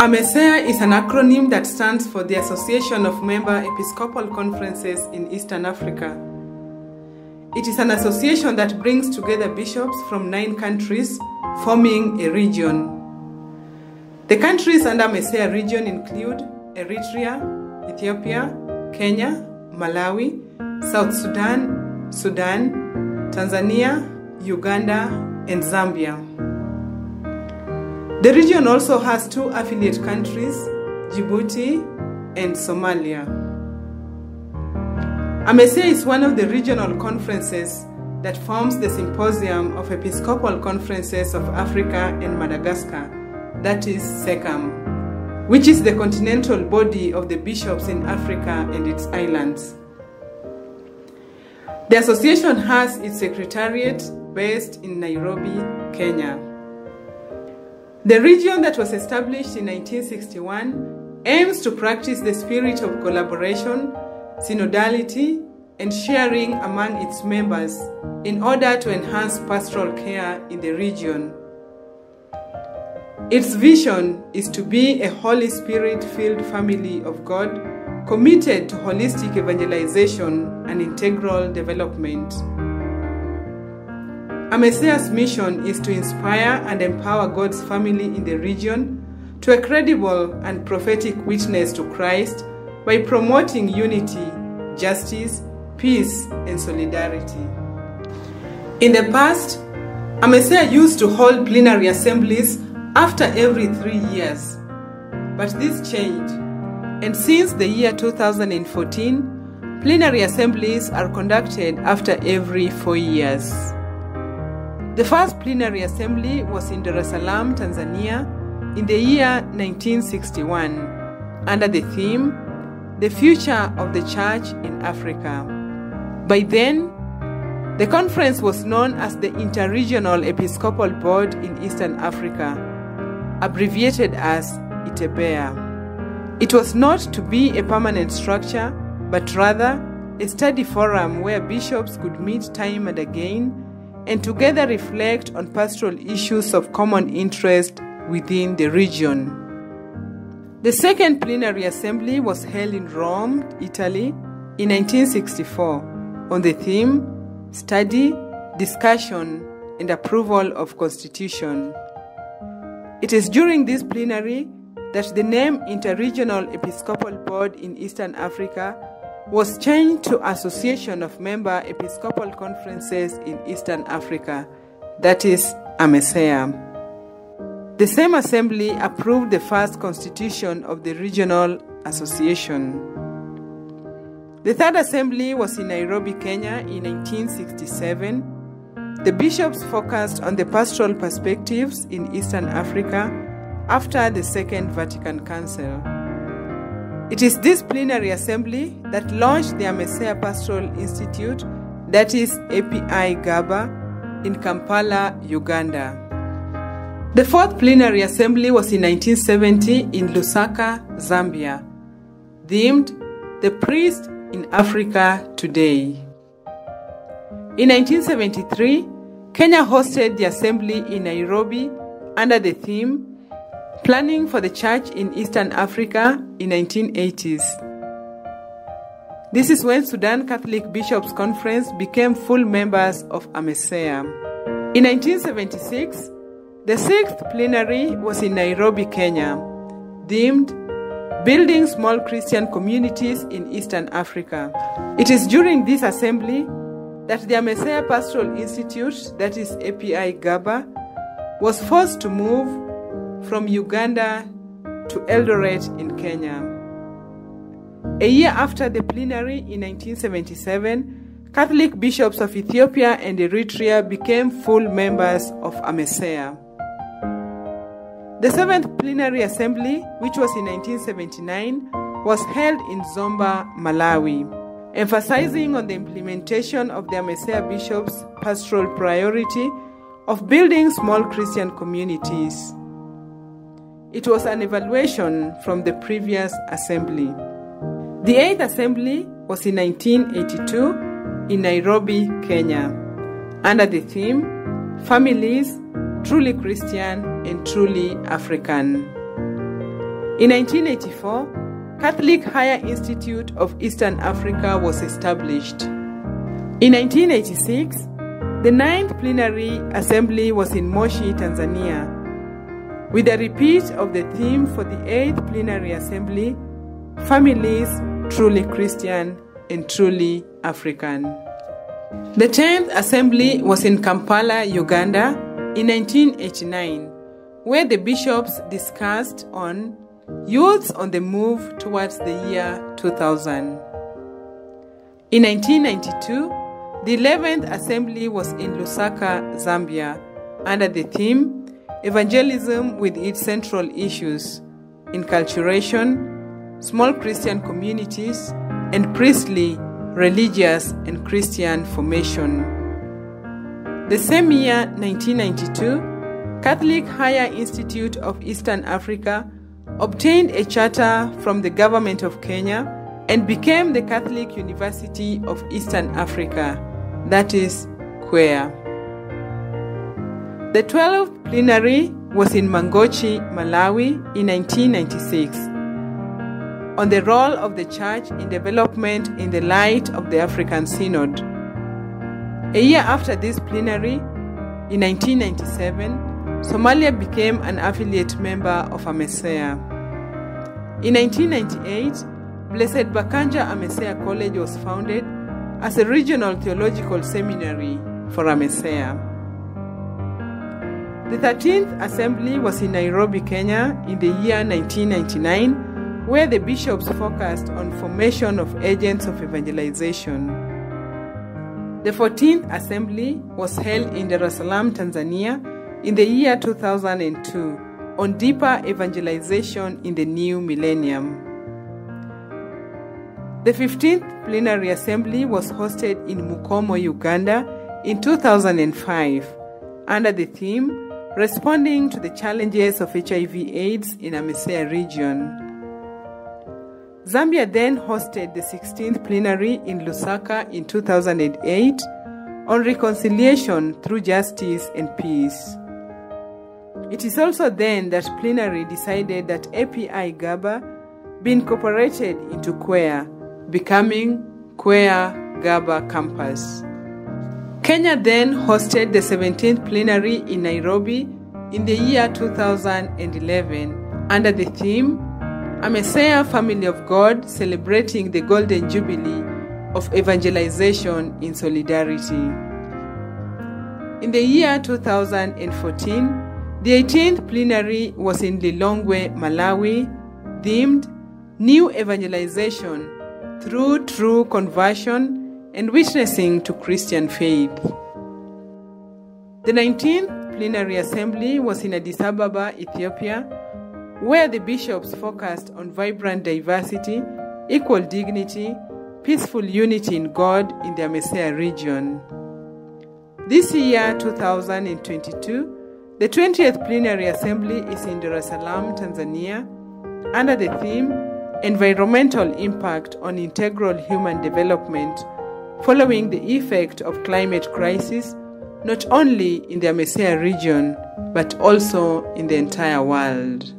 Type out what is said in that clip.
AMECEA is an acronym that stands for the Association of Member Episcopal Conferences in Eastern Africa. It is an association that brings together bishops from 9 countries, forming a region. The countries under AMECEA region include Eritrea, Ethiopia, Kenya, Malawi, South Sudan, Tanzania, Uganda, and Zambia. The region also has 2 affiliate countries, Djibouti and Somalia. AMECEA is one of the regional conferences that forms the Symposium of Episcopal Conferences of Africa and Madagascar, that is SECAM, which is the continental body of the bishops in Africa and its islands. The association has its secretariat based in Nairobi, Kenya. The region that was established in 1961 aims to practice the spirit of collaboration, synodality, and sharing among its members in order to enhance pastoral care in the region. Its vision is to be a Holy Spirit-filled family of God committed to holistic evangelization and integral development. AMECEA's mission is to inspire and empower God's family in the region to a credible and prophetic witness to Christ by promoting unity, justice, peace, and solidarity. In the past, AMECEA used to hold plenary assemblies after every 3 years, but this changed, and since the year 2014, plenary assemblies are conducted after every 4 years. The first plenary assembly was in Dar es Salaam, Tanzania, in the year 1961, under the theme, The Future of the Church in Africa. By then, the conference was known as the Interregional Episcopal Board in Eastern Africa, abbreviated as 𝐼TEBEA. It was not to be a permanent structure, but rather a study forum where bishops could meet time and again and together reflect on pastoral issues of common interest within the region. The second plenary assembly was held in Rome, Italy, in 1964 on the theme, Study, Discussion, and Approval of Constitution. It is during this plenary that the name Interregional Episcopal Board in Eastern Africa was changed to Association of Member Episcopal Conferences in Eastern Africa, that is AMECEA. The same assembly approved the first constitution of the regional association. The third assembly was in Nairobi, Kenya in 1967. The bishops focused on the pastoral perspectives in Eastern Africa after the Second Vatican Council. It is this plenary assembly that launched the AMECEA Pastoral Institute, that is 𝐴PI-𝐺ABA, in Kampala, Uganda. The fourth plenary assembly was in 1970 in Lusaka, Zambia, themed The Priest in Africa Today. In 1973, Kenya hosted the assembly in Nairobi under the theme Planning for the Church in Eastern Africa in 1980s. This is when Sudan Catholic Bishops' Conference became full members of AMECEA. In 1976, the sixth plenary was in Nairobi, Kenya, themed Building Small Christian Communities in Eastern Africa. It is during this assembly that the AMECEA Pastoral Institute, that is 𝐴PI-𝐺ABA, was forced to move from Uganda to Eldoret in Kenya. A year after the plenary in 1977, Catholic bishops of Ethiopia and Eritrea became full members of AMECEA. The seventh plenary assembly, which was in 1979, was held in Zomba, Malawi, emphasizing on the implementation of the AMECEA bishops' pastoral priority of building small Christian communities. It was an evaluation from the previous assembly. The eighth assembly was in 1982 in Nairobi, Kenya, under the theme, Families, Truly Christian and Truly African. In 1984, Catholic Higher Institute of Eastern Africa was established. In 1986, the 9th Plenary Assembly was in Moshi, Tanzania, with a repeat of the theme for the 8th Plenary Assembly, Families Truly Christian and Truly African. The 10th Assembly was in Kampala, Uganda in 1989, where the bishops discussed on youths on the move towards the year 2000. In 1992, the 11th Assembly was in Lusaka, Zambia, under the theme Evangelism with its Central Issues, Inculturation, Small Christian Communities, and Priestly, Religious, and Christian Formation. The same year, 1992, Catholic Higher Institute of Eastern Africa obtained a charter from the government of Kenya and became the Catholic University of Eastern Africa, that is, 𝐷. The 12th Plenary was in Mangochi, Malawi in 1996, on the role of the Church in development in the light of the African Synod. A year after this plenary, in 1997, Somalia became an affiliate member of AMECEA. In 1998, Blessed Bakanja AMECEA College was founded as a regional theological seminary for AMECEA. The 13th Assembly was in Nairobi, Kenya in the year 1999, where the bishops focused on formation of agents of evangelization. The 14th Assembly was held in Dar es Salaam, Tanzania in the year 2002 on deeper evangelization in the new millennium. The 15th Plenary Assembly was hosted in Mukomo, Uganda in 2005 under the theme Responding to the Challenges of HIV/AIDS in AMECEA region. Zambia then hosted the 16th Plenary in Lusaka in 2008 on reconciliation through justice and peace. It is also then that plenary decided that 𝐷𝐵 be incorporated into 𝐷, becoming 𝐷 Campus. Kenya then hosted the 17th Plenary in Nairobi in the year 2011 under the theme AMECEA Family of God, celebrating the Golden Jubilee of Evangelization in Solidarity. In the year 2014, the 18th Plenary was in Lilongwe, Malawi, themed New Evangelization Through True Conversion and Witnessing to Christian Faith. The 19th Plenary Assembly was in Addis Ababa, Ethiopia, where the bishops focused on vibrant diversity, equal dignity, peaceful unity in God in the AMECEA region. This year, 2022, the 20th Plenary Assembly is in Dar es Salaam, Tanzania, under the theme Environmental Impact on Integral Human Development, following the effect of climate crisis, not only in the AMECEA region, but also in the entire world.